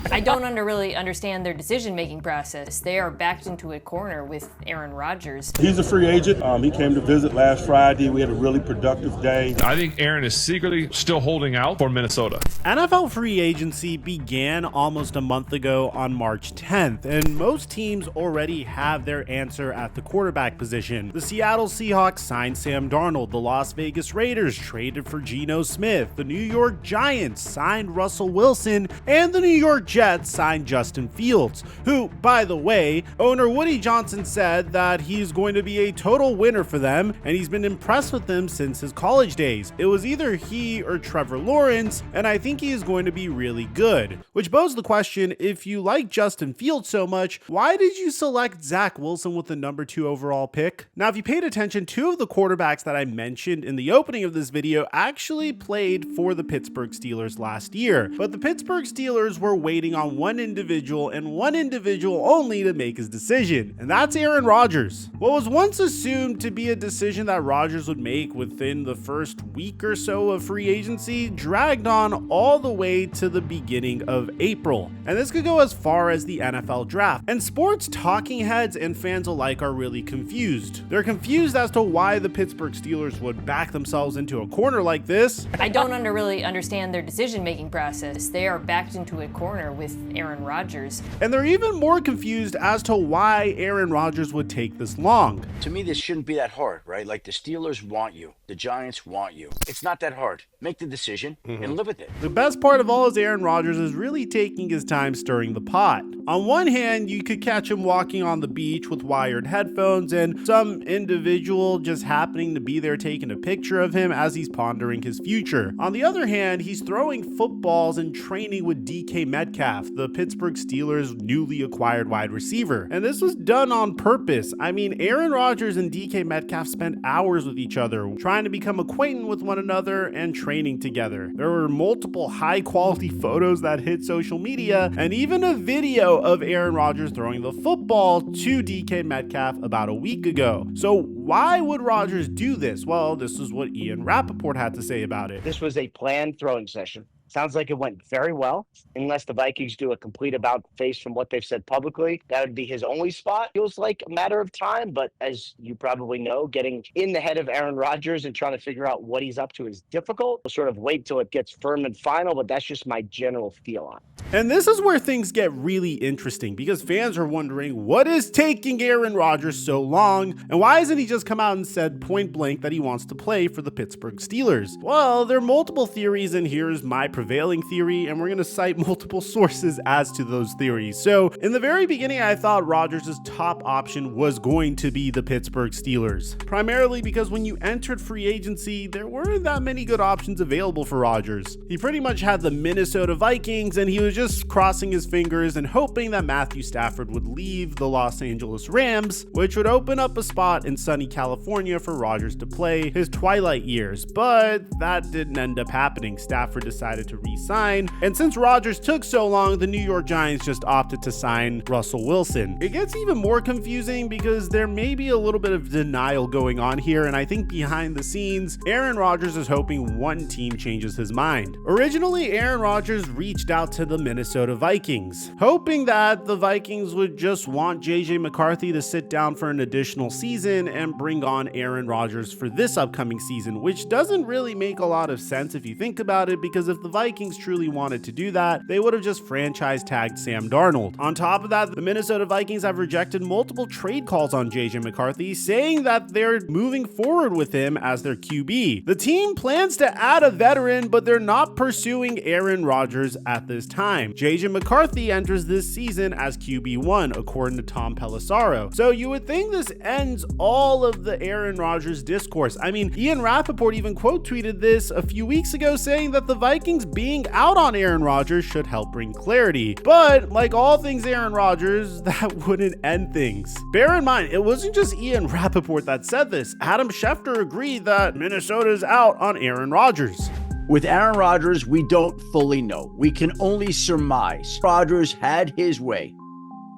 I don't really understand their decision-making process. They are backed into a corner with Aaron Rodgers. He's a free agent. He came to visit last Friday. We had a really productive day. I think Aaron is secretly still holding out for Minnesota. NFL free agency began almost a month ago on March 10th, and most teams already have their answer at the quarterback position. The Seattle Seahawks signed Sam Darnold. The Las Vegas Raiders traded for Geno Smith. The New York Giants signed Russell Wilson, and the New York Jets signed Justin Fields, who, by the way, owner Woody Johnson said that he's going to be a total winner for them, and he's been impressed with them since his college days. It was either he or Trevor Lawrence, and I think he is going to be really good. Which poses the question, if you like Justin Fields so much, why did you select Zach Wilson with the number 2 overall pick? Now, if you paid attention, 2 of the quarterbacks that I mentioned in the opening of this video actually played for the Pittsburgh Steelers last year, but the Pittsburgh Steelers were waiting on one individual and one individual only to make his decision, and that's Aaron Rodgers. What was once assumed to be a decision that Rodgers would make within the first week or so of free agency dragged on all the way to the beginning of April, and this could go as far as the NFL draft. And sports talking heads and fans alike are really confused. They're confused as to why the Pittsburgh Steelers would back themselves into a corner like this. I don't really understand their decision-making process. They are backed into a corner with Aaron Rodgers. And they're even more confused as to why Aaron Rodgers would take this long. To me, this shouldn't be that hard, right? Like, the Steelers want you. The Giants want you. It's not that hard. Make the decision and live with it. The best part of all is Aaron Rodgers is really taking his time stirring the pot. On one hand, you could catch him walking on the beach with wired headphones and some individual just happening to be there taking a picture of him as he's pondering his future. On the other hand, he's throwing footballs and training with DK Metcalf, the Pittsburgh Steelers' newly acquired wide receiver. And this was done on purpose. I mean, Aaron Rodgers and DK Metcalf spent hours with each other, trying to become acquainted with one another and training together. There were multiple high-quality photos that hit social media, and even a video of Aaron Rodgers throwing the football to DK Metcalf about a week ago. So why would Rodgers do this? Well, this is what Ian Rappaport had to say about it. This was a planned throwing session. Sounds like it went very well, unless the Vikings do a complete about-face from what they've said publicly. That would be his only spot. Feels like a matter of time, but as you probably know, getting in the head of Aaron Rodgers and trying to figure out what he's up to is difficult. We'll sort of wait till it gets firm and final, but that's just my general feel on it. And this is where things get really interesting, because fans are wondering, what is taking Aaron Rodgers so long? And why hasn't he just come out and said point blank that he wants to play for the Pittsburgh Steelers? Well, there are multiple theories, and here's my prevailing theory, and we're going to cite multiple sources as to those theories. So in the very beginning, I thought Rodgers' top option was going to be the Pittsburgh Steelers, primarily because when you entered free agency, there weren't that many good options available for Rodgers. He pretty much had the Minnesota Vikings, and he was just crossing his fingers and hoping that Matthew Stafford would leave the Los Angeles Rams, which would open up a spot in sunny California for Rodgers to play his twilight years. But that didn't end up happening. Stafford decided to re-sign, and since Rodgers took so long, the New York Giants just opted to sign Russell Wilson. It gets even more confusing because there may be a little bit of denial going on here, and I think behind the scenes, Aaron Rodgers is hoping one team changes his mind. Originally, Aaron Rodgers reached out to the Minnesota Vikings, hoping that the Vikings would just want JJ McCarthy to sit down for an additional season and bring on Aaron Rodgers for this upcoming season, which doesn't really make a lot of sense if you think about it, because if the Vikings truly wanted to do that, they would have just franchise tagged Sam Darnold. On top of that, the Minnesota Vikings have rejected multiple trade calls on JJ McCarthy, saying that they're moving forward with him as their QB. The team plans to add a veteran, but they're not pursuing Aaron Rodgers at this time. JJ McCarthy enters this season as QB1, according to Tom Pelissero. So you would think this ends all of the Aaron Rodgers discourse. I mean, Ian Rappaport even quote tweeted this a few weeks ago, saying that the Vikings being out on Aaron Rodgers should help bring clarity. But like all things Aaron Rodgers, that wouldn't end things. Bear in mind, it wasn't just Ian Rappaport that said this. Adam Schefter agreed that Minnesota's out on Aaron Rodgers. With Aaron Rodgers, we don't fully know. We can only surmise. Rodgers had his way.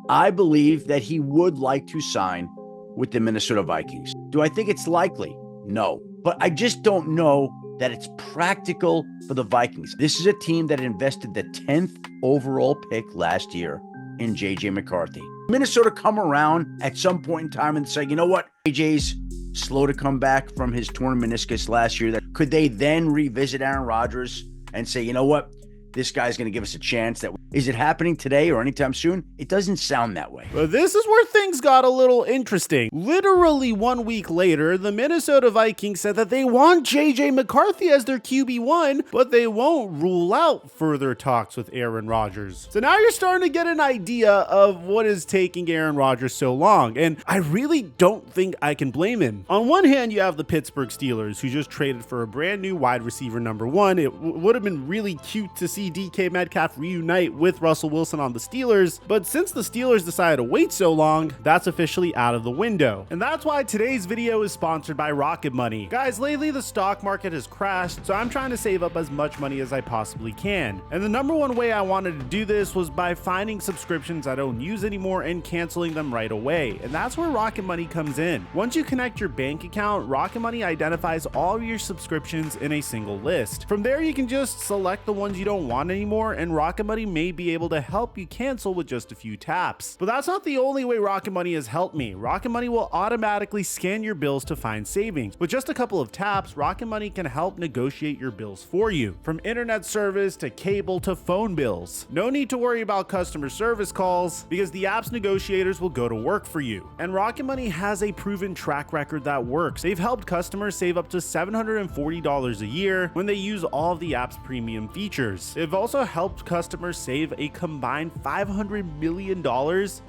I believe that he would like to sign with the Minnesota Vikings. Do I think it's likely? No. But I just don't know that it's practical for the Vikings. This is a team that invested the 10th overall pick last year in J.J. McCarthy. Minnesota come around at some point in time and say, you know what? J.J.'s slow to come back from his torn meniscus last year. Could they then revisit Aaron Rodgers and say, you know what? This guy's going to give us a chance. Is it happening today or anytime soon? It doesn't sound that way. But this is where things got a little interesting. Literally 1 week later, the Minnesota Vikings said that they want J.J. McCarthy as their QB1, but they won't rule out further talks with Aaron Rodgers. So now you're starting to get an idea of what is taking Aaron Rodgers so long, and I really don't think I can blame him. On one hand, you have the Pittsburgh Steelers, who just traded for a brand new wide receiver number 1. It would have been really cute to see DK Metcalf reunite with Russell Wilson on the Steelers, but since the Steelers decided to wait so long, that's officially out of the window. And that's why today's video is sponsored by Rocket Money. Guys, lately the stock market has crashed, so I'm trying to save up as much money as I possibly can. And the number one way I wanted to do this was by finding subscriptions I don't use anymore and canceling them right away. And that's where Rocket Money comes in. Once you connect your bank account, Rocket Money identifies all of your subscriptions in a single list. From there, you can just select the ones you don't want anymore, and Rocket Money may be able to help you cancel with just a few taps. But that's not the only way Rocket Money has helped me. Rocket Money will automatically scan your bills to find savings. With just a couple of taps, Rocket Money can help negotiate your bills for you, from internet service to cable to phone bills. No need to worry about customer service calls because the app's negotiators will go to work for you. And Rocket Money has a proven track record that works. They've helped customers save up to $740 a year when they use all of the app's premium features. They've also helped customers save a combined $500 million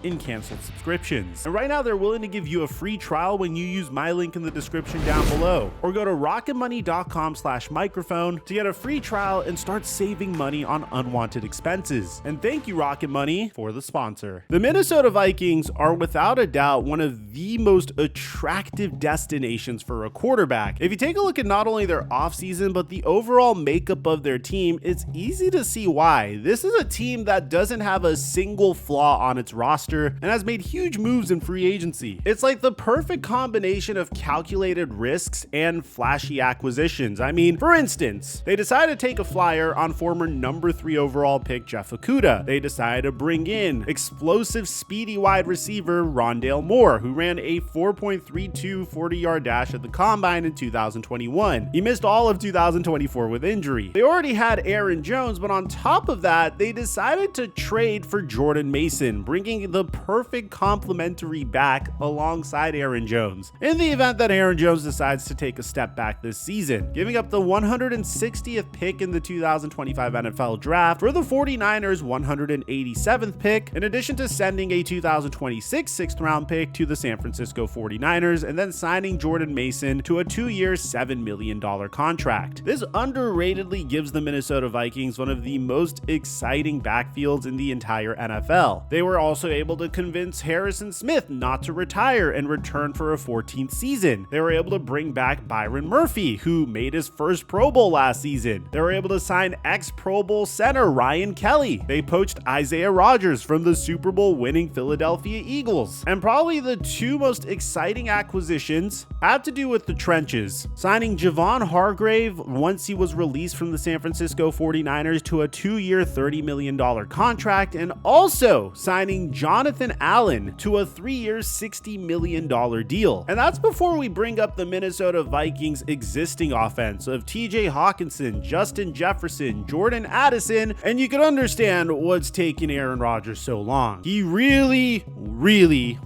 in canceled subscriptions. And right now they're willing to give you a free trial when you use my link in the description down below, or go to rocketmoney.com/microphone to get a free trial and start saving money on unwanted expenses. And thank you, Rocket Money, for the sponsor. The Minnesota Vikings are without a doubt one of the most attractive destinations for a quarterback. If you take a look at not only their offseason, but the overall makeup of their team, it's easy to see why. This is a team that doesn't have a single flaw on its roster and has made huge moves in free agency. It's like the perfect combination of calculated risks and flashy acquisitions. I mean, for instance, they decided to take a flyer on former number 3 overall pick Jeff Okudah. They decided to bring in explosive, speedy wide receiver Rondale Moore, who ran a 4.32 40-yard dash at the combine in 2021. He missed all of 2024 with injury. They already had Aaron Jones, but on top of that, they decided to trade for Jordan Mason, bringing the perfect complementary back alongside Aaron Jones, in the event that Aaron Jones decides to take a step back this season, giving up the 160th pick in the 2025 NFL Draft for the 49ers' 187th pick, in addition to sending a 2026 6th-round pick to the San Francisco 49ers, and then signing Jordan Mason to a 2-year, $7 million contract. This underratedly gives the Minnesota Vikings one of the most exciting backfields in the entire NFL. They were also able to convince Harrison Smith not to retire and return for a 14th season. They were able to bring back Byron Murphy, who made his first Pro Bowl last season. They were able to sign ex-Pro Bowl center Ryan Kelly. They poached Isaiah Rodgers from the Super Bowl winning Philadelphia Eagles. And probably the two most exciting acquisitions have to do with the trenches. Signing Javon Hargrave once he was released from the San Francisco 49ers to a 2-year, $30 million contract, and also signing Jonathan Allen to a 3-year, $60 million deal. And that's before we bring up the Minnesota Vikings' existing offense of TJ Hawkinson, Justin Jefferson, Jordan Addison, and you can understand what's taking Aaron Rodgers so long. He really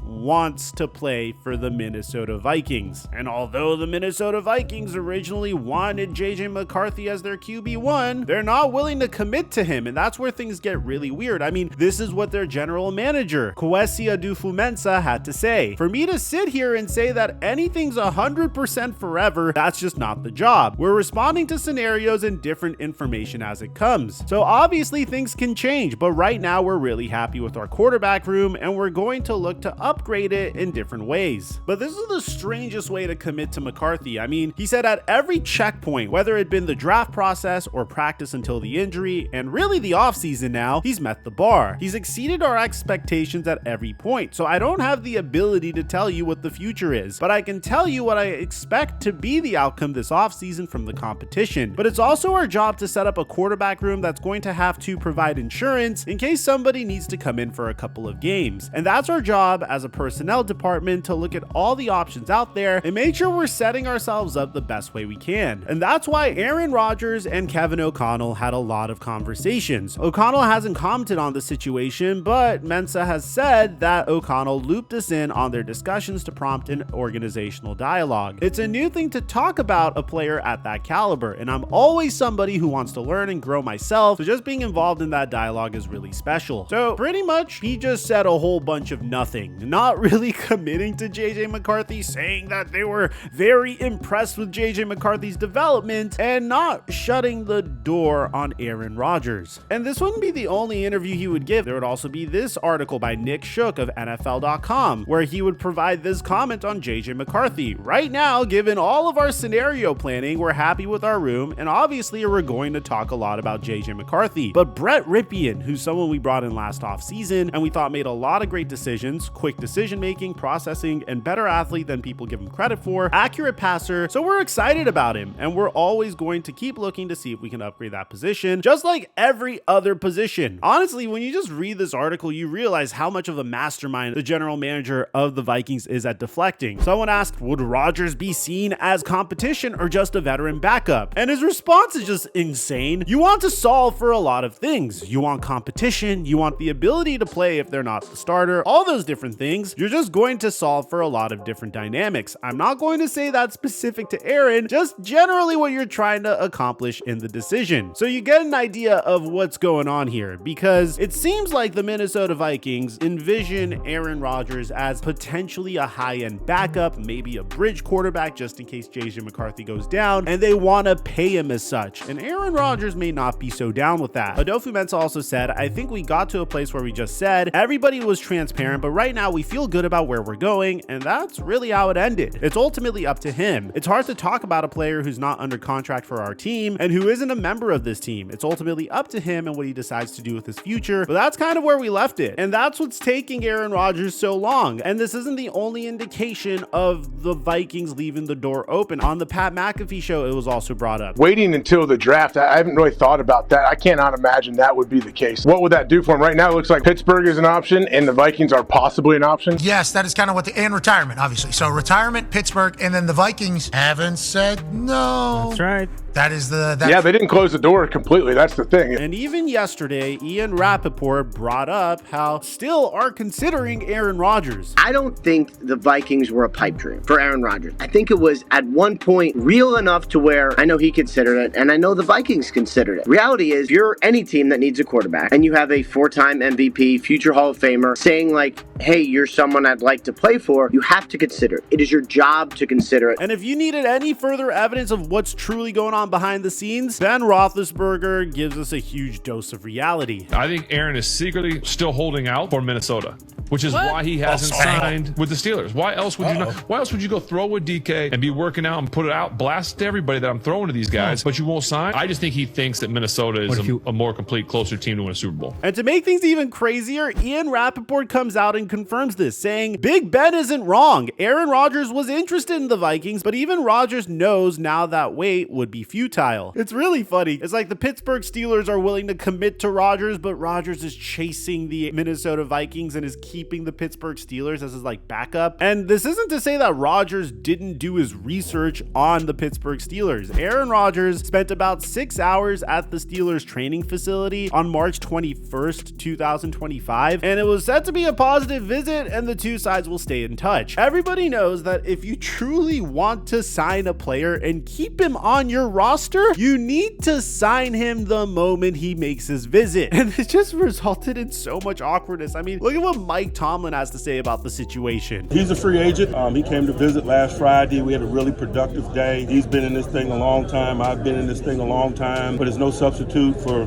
wants to play for the Minnesota Vikings. And although the Minnesota Vikings originally wanted J.J. McCarthy as their QB1, they're not willing to commit to him, and that's where things get really weird. I mean, this is what their general manager, Kwesi Adofo-Mensah, had to say. For me to sit here and say that anything's 100% forever, that's just not the job. We're responding to scenarios and different information as it comes. So obviously things can change, but right now we're really happy with our quarterback room, and we're going to look to upgrade it in different ways. But this is the strangest way to commit to McCarthy. I mean, he said at every checkpoint, whether it been the draft process or practice until the the injury, and really the offseason now, he's met the bar. He's exceeded our expectations at every point, so I don't have the ability to tell you what the future is, but I can tell you what I expect to be the outcome this offseason from the competition. But it's also our job to set up a quarterback room that's going to have to provide insurance in case somebody needs to come in for a couple of games. And that's our job as a personnel department, to look at all the options out there and make sure we're setting ourselves up the best way we can. And that's why Aaron Rodgers and Kevin O'Connell had a lot of conversations. O'Connell hasn't commented on the situation, but Mensa has said that O'Connell looped us in on their discussions to prompt an organizational dialogue. It's a new thing to talk about a player at that caliber, and I'm always somebody who wants to learn and grow myself, so just being involved in that dialogue is really special. So pretty much he just said a whole bunch of nothing, not really committing to JJ McCarthy, saying that they were very impressed with JJ McCarthy's development, and not shutting the door on Aaron Rodgers. And this wouldn't be the only interview he would give. There would also be this article by Nick Shook of NFL.com, where he would provide this comment on JJ McCarthy. Right now, given all of our scenario planning, we're happy with our room, and obviously we're going to talk a lot about JJ McCarthy. But Brett Ripien, who's someone we brought in last offseason and we thought made a lot of great decisions, quick decision making, processing, and better athlete than people give him credit for, accurate passer, so we're excited about him, and we're always going to keep looking to see if we can upgrade that position, just like every other position. Honestly, when you just read this article, you realize how much of a mastermind the general manager of the Vikings is at deflecting. Someone asked, would Rodgers be seen as competition or just a veteran backup? And his response is just insane. You want to solve for a lot of things. You want competition, you want the ability to play if they're not the starter, all those different things. You're just going to solve for a lot of different dynamics. I'm not going to say that's specific to Aaron, just generally what you're trying to accomplish in the decision. So you get an idea of what's going on here, because it seems like the Minnesota Vikings envision Aaron Rodgers as potentially a high-end backup, maybe a bridge quarterback just in case JJ McCarthy goes down, and they want to pay him as such. And Aaron Rodgers may not be so down with that. Adolfo Mensa also said, I think we got to a place where we just said everybody was transparent, but right now we feel good about where we're going, and that's really how it ended. It's ultimately up to him. It's hard to talk about a player who's not under contract for our team and who isn't a member of this team. It's ultimately up to him and what he decides to do with his future, but that's kind of where we left it. And that's what's taking Aaron Rodgers so long. And this isn't the only indication of the Vikings leaving the door open. On the Pat McAfee show, it was also brought up. Waiting until the draft, I haven't really thought about that. I cannot imagine that would be the case. What would that do for him? Right now, it looks like Pittsburgh is an option and the Vikings are possibly an option. Yes, that is kind of what and retirement, obviously. So retirement, Pittsburgh, and then the Vikings haven't said no. That's right. That is yeah, they didn't close the door completely. That's the thing. And even yesterday, Ian Rappaport brought up how still are considering Aaron Rodgers. I don't think the Vikings were a pipe dream for Aaron Rodgers. I think it was at one point real enough to where I know he considered it, and I know the Vikings considered it. Reality is, you're any team that needs a quarterback, and you have a 4-time MVP, future Hall of Famer, saying like, hey, you're someone I'd like to play for, you have to consider it. It is your job to consider it. And if you needed any further evidence of what's truly going on behind the scenes, Ben Roethlisberger gives us a huge dose of reality. I think Aaron is secretly still holding out for Minnesota, which is why he hasn't signed with the Steelers. Why else would you not? Why else would you go throw with DK and be working out and put it out, blast to everybody that I'm throwing to these guys, but you won't sign? I just think he thinks that Minnesota is a more complete, closer team to win a Super Bowl. And to make things even crazier, Ian Rappaport comes out and confirms this, saying Big Ben isn't wrong. Aaron Rodgers was interested in the Vikings, but even Rodgers knows now that wait would be futile. It's really funny. It's like the Pittsburgh Steelers are willing to commit to Rodgers, but Rodgers is chasing the Minnesota Vikings and is keeping the Pittsburgh Steelers as his like backup. And this isn't to say that Rodgers didn't do his research on the Pittsburgh Steelers. Aaron Rodgers spent about 6 hours at the Steelers training facility on March 21st, 2025, and it was said to be a positive visit, and the two sides will stay in touch. Everybody knows that if you truly want to sign a player and keep him on your roster, you need to sign him the moment he makes his visit. And it just resulted in so much awkwardness. I mean, look at what Mike Tomlin has to say about the situation. He's a free agent. He came to visit last Friday. We had a really productive day. He's been in this thing a long time. I've been in this thing a long time, but it's no substitute for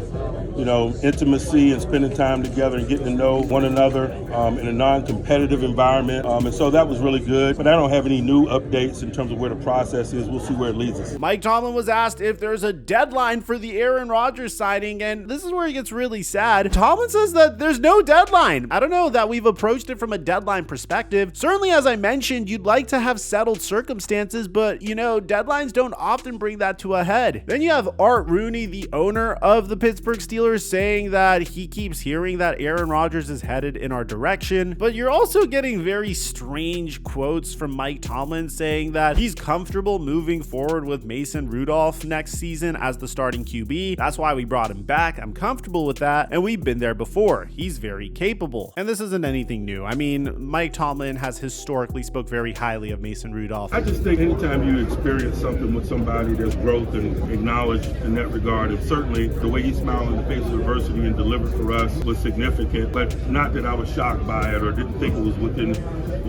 intimacy and spending time together and getting to know one another in a non-competitive environment. And so that was really good. But I don't have any new updates in terms of where the process is. We'll see where it leads us. Mike Tomlin was asked if there's a deadline for the Aaron Rodgers signing, and this is where it gets really sad. Tomlin says that there's no deadline. I don't know that we've approached it from a deadline perspective. Certainly, as I mentioned, you'd like to have settled circumstances, but deadlines don't often bring that to a head. Then you have Art Rooney, the owner of the Pittsburgh Steelers, saying that he keeps hearing that Aaron Rodgers is headed in our direction, but you're also getting very strange quotes from Mike Tomlin saying that he's comfortable moving forward with Mason Rudolph next season as the starting QB. That's why we brought him back. I'm comfortable with that, and we've been there before. He's very capable. And this isn't anything new. I mean, Mike Tomlin has historically spoke very highly of Mason Rudolph. I just think anytime you experience something with somebody, there's growth and acknowledged in that regard. And certainly the way he smiled in the face of adversity and delivered for us was significant, but not that I was shocked by it or didn't think it was within,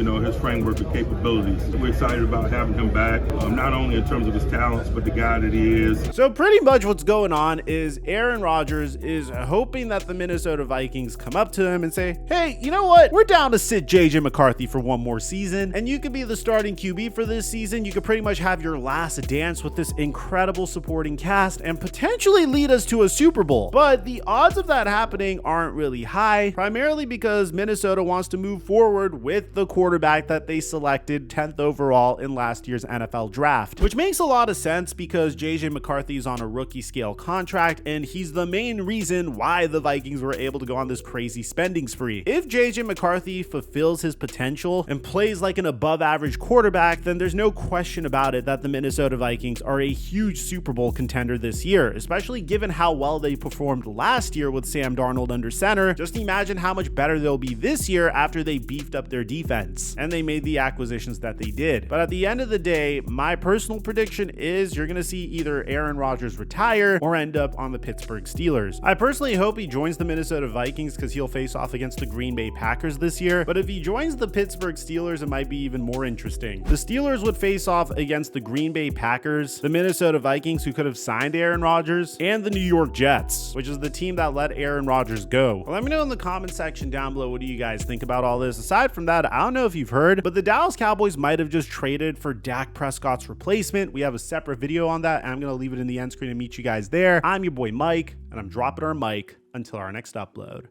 his framework of capabilities. We're excited about having him back, not only in terms of his talents, but the guy that he is. So pretty much what's going on is Aaron Rodgers is hoping that the Minnesota Vikings come up to him and say, hey, you know what? We're down to sit JJ McCarthy for one more season, and you could be the starting QB for this season. You could pretty much have your last dance with this incredible supporting cast and potentially lead us to a Super Bowl. But the odds of that happening aren't really high, primarily because Minnesota wants to move forward with the quarterback that they selected 10th overall in last year's NFL draft, which makes a lot of sense because JJ McCarthy is on a rookie scale contract, and he's the main reason why the Vikings were able to go on this crazy spending spree. If JJ McCarthy fulfills his potential and plays like an above average quarterback, then there's no question about it that the Minnesota Vikings are a huge Super Bowl contender this year, especially given how well they performed last year with Sam Darnold under center. Just imagine how much better they'll be this year after they beefed up their defense and they made the acquisitions that they did. But at the end of the day, my personal prediction is you're going to see either Aaron Rodgers retire or end up on the Pittsburgh Steelers. I personally hope he joins the Minnesota Vikings because he'll face off against the Green Bay Packers this year, but if he joins the Pittsburgh Steelers, it might be even more interesting. The Steelers would face off against the Green Bay Packers, the Minnesota Vikings, who could have signed Aaron Rodgers, and the New York Jets, which is the team that let Aaron Rodgers go. Let me know in the comment section down below, what do you guys think about all this? Aside from that, I don't know if you've heard, but the Dallas Cowboys might have just traded for Dak Prescott's replacement. We have a separate video on that, and I'm going to leave it in the end screen and meet you guys there. I'm your boy Mike, and I'm dropping our mic until our next upload.